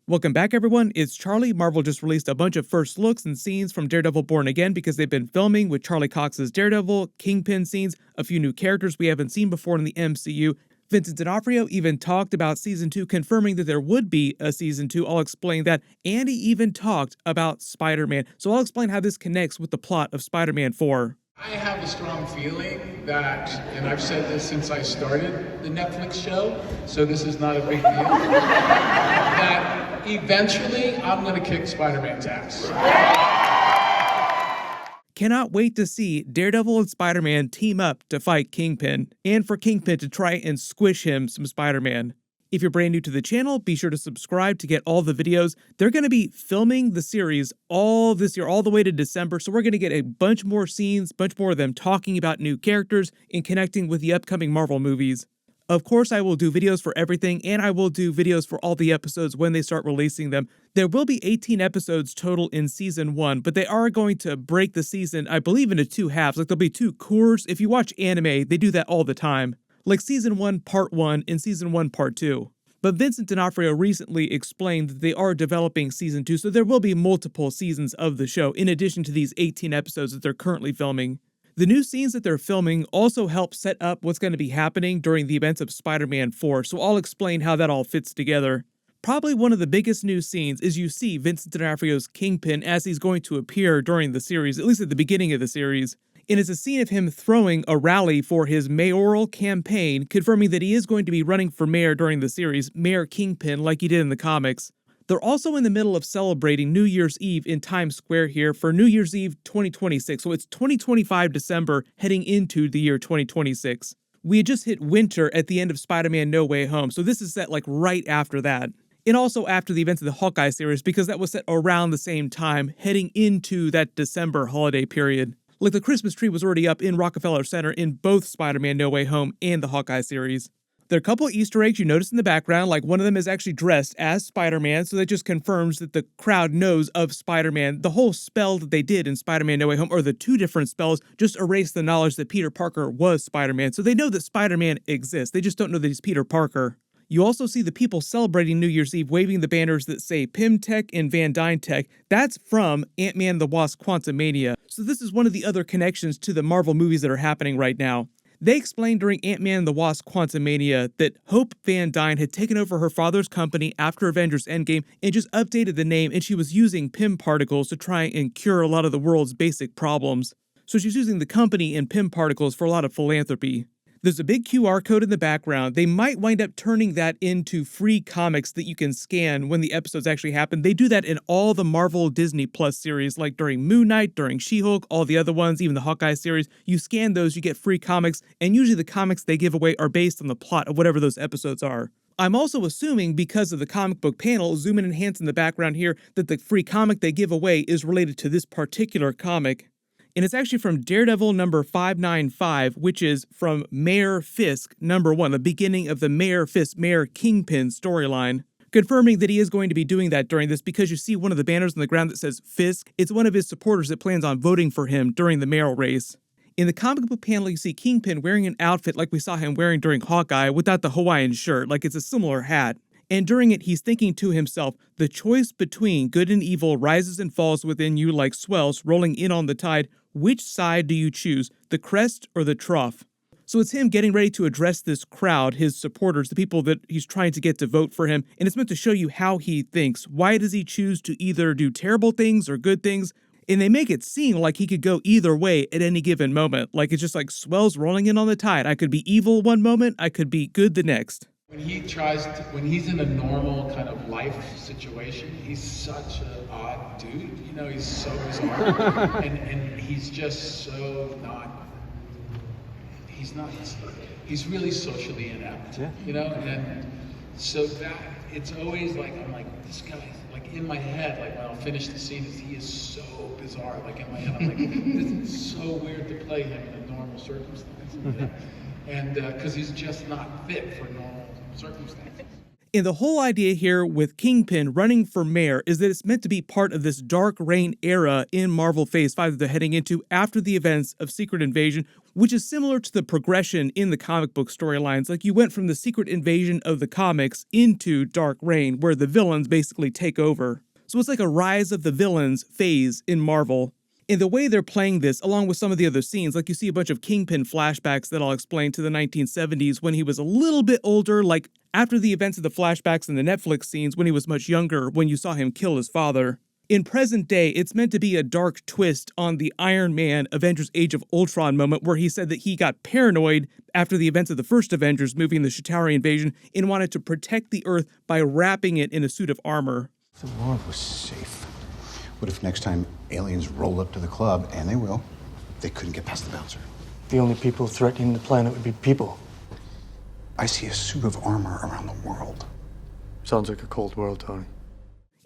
Welcome back, everyone. It's Charlie. Marvel just released a bunch of first looks and scenes from Daredevil Born Again because they've been filming with Charlie Cox's Daredevil, Kingpin scenes, a few new characters we haven't seen before in the MCU. Vincent D'Onofrio even talked about Season 2, confirming that there would be a Season 2. I'll explain that. And he even talked about Spider-Man. So I'll explain how this connects with the plot of Spider-Man 4. I have a strong feeling that, and I've said this since I started the Netflix show, so this is not a big deal, that eventually I'm going to kick Spider-Man's ass. Cannot wait to see Daredevil and Spider-Man team up to fight Kingpin, and for Kingpin to try and squish him some Spider-Man. If you're brand new to the channel, be sure to subscribe to get all the videos. They're going to be filming the series all this year, all the way to December, so we're going to get a bunch more scenes, bunch more of them talking about new characters and connecting with the upcoming Marvel movies. Of course, I will do videos for everything, and I will do videos for all the episodes when they start releasing them. There will be 18 episodes total in Season 1, but they are going to break the season, I believe, into two halves. Like, there'll be two cours. If you watch anime, they do that all the time. Like Season 1 Part 1 and Season 1 Part 2. But Vincent D'Onofrio recently explained that they are developing Season 2, so there will be multiple seasons of the show, in addition to these 18 episodes that they're currently filming. The new scenes that they're filming also help set up what's going to be happening during the events of Spider-Man 4, so I'll explain how that all fits together. Probably one of the biggest new scenes is you see Vincent D'Onofrio's Kingpin as he's going to appear during the series, at least at the beginning of the series. And it's a scene of him throwing a rally for his mayoral campaign, confirming that he is going to be running for mayor during the series, Mayor Kingpin, like he did in the comics. They're also in the middle of celebrating New Year's Eve in Times Square here for New Year's Eve 2026, so it's 2025 December heading into the year 2026. We had just hit winter at the end of Spider-Man No Way Home, so this is set like right after that. And also after the events of the Hawkeye series, because that was set around the same time, heading into that December holiday period. Like, the Christmas tree was already up in Rockefeller Center in both Spider-Man No Way Home and the Hawkeye series. There are a couple Easter eggs you notice in the background, like one of them is actually dressed as Spider-Man, so that just confirms that the crowd knows of Spider-Man. The whole spell that they did in Spider-Man No Way Home, or the two different spells, just erased the knowledge that Peter Parker was Spider-Man, so they know that Spider-Man exists, they just don't know that he's Peter Parker. You also see the people celebrating New Year's Eve waving the banners that say Pym Tech and Van Dyne Tech. That's from Ant-Man and the Wasp: Quantumania. So this is one of the other connections to the Marvel movies that are happening right now. They explained during Ant-Man and the Wasp: Quantumania that Hope Van Dyne had taken over her father's company after Avengers Endgame and just updated the name, and she was using Pym particles to try and cure a lot of the world's basic problems. So she's using the company and Pym particles for a lot of philanthropy. There's a big QR code in the background. They might wind up turning that into free comics that you can scan when the episodes actually happen. They do that in all the Marvel Disney Plus series, like during Moon Knight, during She-Hulk, all the other ones, even the Hawkeye series. You scan those, you get free comics, and usually the comics they give away are based on the plot of whatever those episodes are. I'm also assuming, because of the comic book panel, zoom in and enhance in the background here, that the free comic they give away is related to this particular comic. And it's actually from Daredevil number 595, which is from Mayor Fisk number 1, the beginning of the Mayor Fisk, Mayor Kingpin storyline. Confirming that he is going to be doing that during this, because you see one of the banners on the ground that says Fisk. It's one of his supporters that plans on voting for him during the mayoral race. In the comic book panel, you see Kingpin wearing an outfit like we saw him wearing during Hawkeye without the Hawaiian shirt, like it's a similar hat. And during it, he's thinking to himself, the choice between good and evil rises and falls within you like swells rolling in on the tide. Which side do you choose, the crest or the trough? So it's him getting ready to address this crowd, his supporters, the people that he's trying to get to vote for him. And it's meant to show you how he thinks. Why does he choose to either do terrible things or good things? And they make it seem like he could go either way at any given moment. Like it's just like swells rolling in on the tide. I could be evil one moment, I could be good the next. When he's in a normal kind of life situation, he's such an odd dude. You know, he's so bizarre, and he's just so he's really socially inept. Yeah. You know, and so that it's always like I'm like, this guy, like in my head, like when I'll finish the scene, he is so bizarre. Like in my head, I'm like, this is so weird to play him in a normal circumstance. You know? And because he's just not fit for normal circumstances. And the whole idea here with Kingpin running for mayor is that it's meant to be part of this dark reign era in Marvel Phase 5 that they're heading into after the events of Secret Invasion, which is similar to the progression in the comic book storylines. Like, you went from the Secret Invasion of the comics into Dark Reign, where the villains basically take over. So it's like a Rise of the Villains phase in Marvel. And the way they're playing this, along with some of the other scenes, like you see a bunch of Kingpin flashbacks that I'll explain to the 1970s when he was a little bit older, like after the events of the flashbacks and the Netflix scenes when he was much younger, when you saw him kill his father. In present day, it's meant to be a dark twist on the Iron Man Avengers Age of Ultron moment where he said that he got paranoid after the events of the first Avengers movie and the Chitauri invasion and wanted to protect the Earth by wrapping it in a suit of armor. The world was safe. What if next time aliens roll up to the club, and they will, they couldn't get past the bouncer? The only people threatening the planet would be people. I see a suit of armor around the world. Sounds like a cold world, Tony.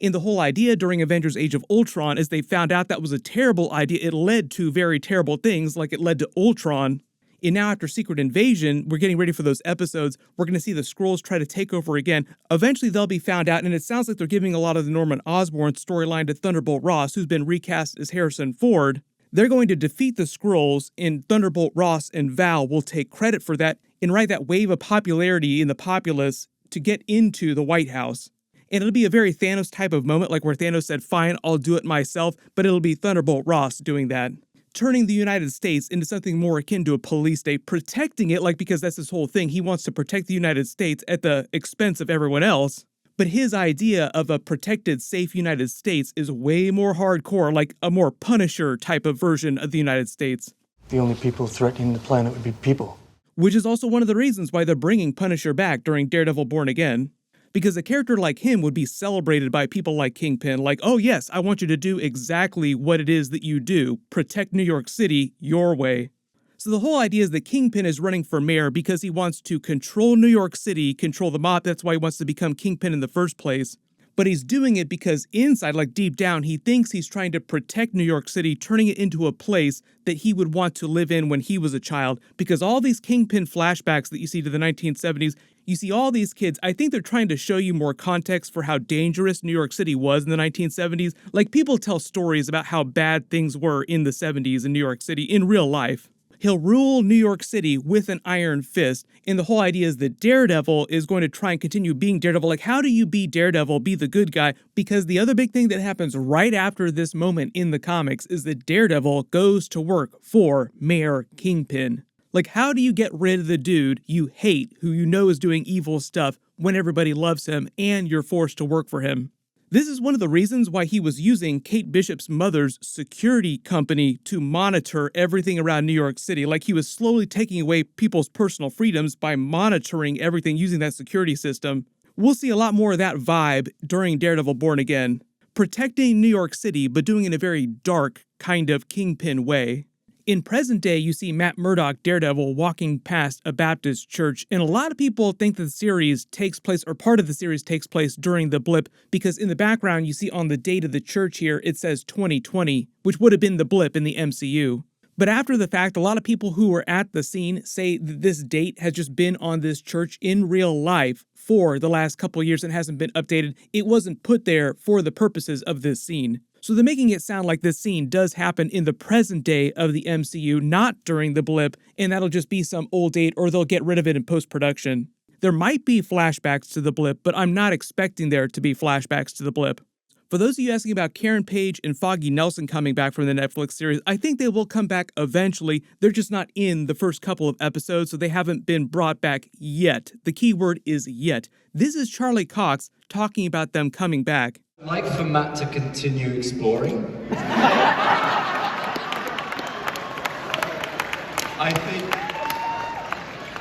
And the whole idea during Avengers Age of Ultron is they found out that was a terrible idea. It led to very terrible things, like it led to Ultron. And now after Secret Invasion, we're getting ready for those episodes. We're going to see the Skrulls try to take over again. Eventually they'll be found out, and it sounds like they're giving a lot of the Norman Osborn storyline to Thunderbolt Ross, who's been recast as Harrison Ford. They're going to defeat the Skrulls, and Thunderbolt Ross and Val will take credit for that and ride that wave of popularity in the populace to get into the White House. And it'll be a very Thanos type of moment, like where Thanos said, fine, I'll do it myself, but it'll be Thunderbolt Ross doing that. Turning the United States into something more akin to a police state, protecting it, like, because that's his whole thing. He wants to protect the United States at the expense of everyone else. But his idea of a protected, safe United States is way more hardcore, like a more Punisher type of version of the United States. The only people threatening the planet would be people. Which is also one of the reasons why they're bringing Punisher back during Daredevil Born Again. Because a character like him would be celebrated by people like Kingpin, like, oh yes, I want you to do exactly what it is that you do. Protect New York City your way. So the whole idea is that Kingpin is running for mayor because he wants to control New York City, control the mob. That's why he wants to become Kingpin in the first place. But he's doing it because inside, like deep down, he thinks he's trying to protect New York City, turning it into a place that he would want to live in when he was a child. Because all these Kingpin flashbacks that you see to the 1970s, you see all these kids, I think they're trying to show you more context for how dangerous New York City was in the 1970s. Like, people tell stories about how bad things were in the 70s in New York City in real life. He'll rule New York City with an iron fist, and the whole idea is that Daredevil is going to try and continue being Daredevil. Like, how do you be Daredevil, be the good guy? Because the other big thing that happens right after this moment in the comics is that Daredevil goes to work for Mayor Kingpin. Like, how do you get rid of the dude you hate, who you know is doing evil stuff, when everybody loves him and you're forced to work for him? This is one of the reasons why he was using Kate Bishop's mother's security company to monitor everything around New York City. Like, he was slowly taking away people's personal freedoms by monitoring everything using that security system. We'll see a lot more of that vibe during Daredevil Born Again. Protecting New York City, but doing it in a very dark kind of Kingpin way. In present day, you see Matt Murdock, Daredevil, walking past a Baptist church, and a lot of people think that the series takes place, or part of the series takes place during the blip, because in the background you see on the date of the church here, it says 2020, which would have been the blip in the MCU. But after the fact, a lot of people who were at the scene say that this date has just been on this church in real life for the last couple years and hasn't been updated. It wasn't put there for the purposes of this scene. So they're making it sound like this scene does happen in the present day of the MCU, not during the blip, and that'll just be some old date, or they'll get rid of it in post-production. There might be flashbacks to the blip, but I'm not expecting there to be flashbacks to the blip. For those of you asking about Karen Page and Foggy Nelson coming back from the Netflix series, I think they will come back eventually. They're just not in the first couple of episodes, so they haven't been brought back yet. The key word is yet. This is Charlie Cox talking about them coming back. I'd like for Matt to continue exploring. I think,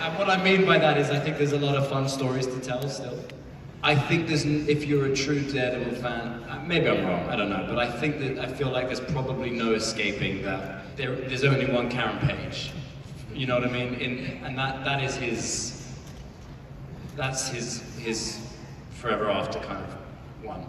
and what I mean by that is I think there's a lot of fun stories to tell still. I think if you're a true Daredevil fan, maybe I'm wrong, I don't know, but I feel like there's probably no escaping that there's only one Karen Page. You know what I mean? And that is his forever after kind of one.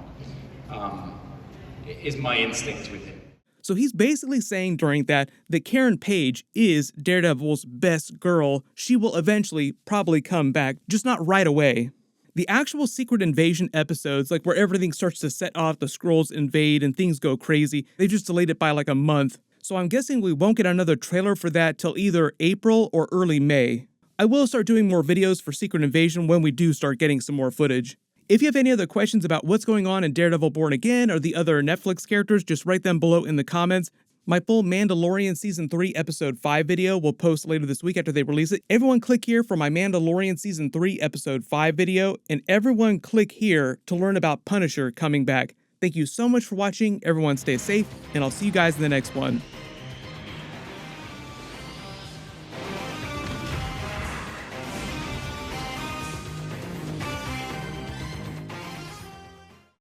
Is my instinct with him. So he's basically saying during that Karen Page is Daredevil's best girl. She will eventually probably come back, just not right away. The actual Secret Invasion episodes, like where everything starts to set off, the Skrulls invade and things go crazy, they just delayed it by like a month. So I'm guessing we won't get another trailer for that till either April or early May. I will start doing more videos for Secret Invasion when we do start getting some more footage. If you have any other questions about what's going on in Daredevil Born Again or the other Netflix characters, just write them below in the comments. My full Mandalorian Season 3 Episode 5 video will post later this week after they release it. Everyone click here for my Mandalorian Season 3 Episode 5 video, and everyone click here to learn about Punisher coming back. Thank you so much for watching, everyone stay safe, and I'll see you guys in the next one.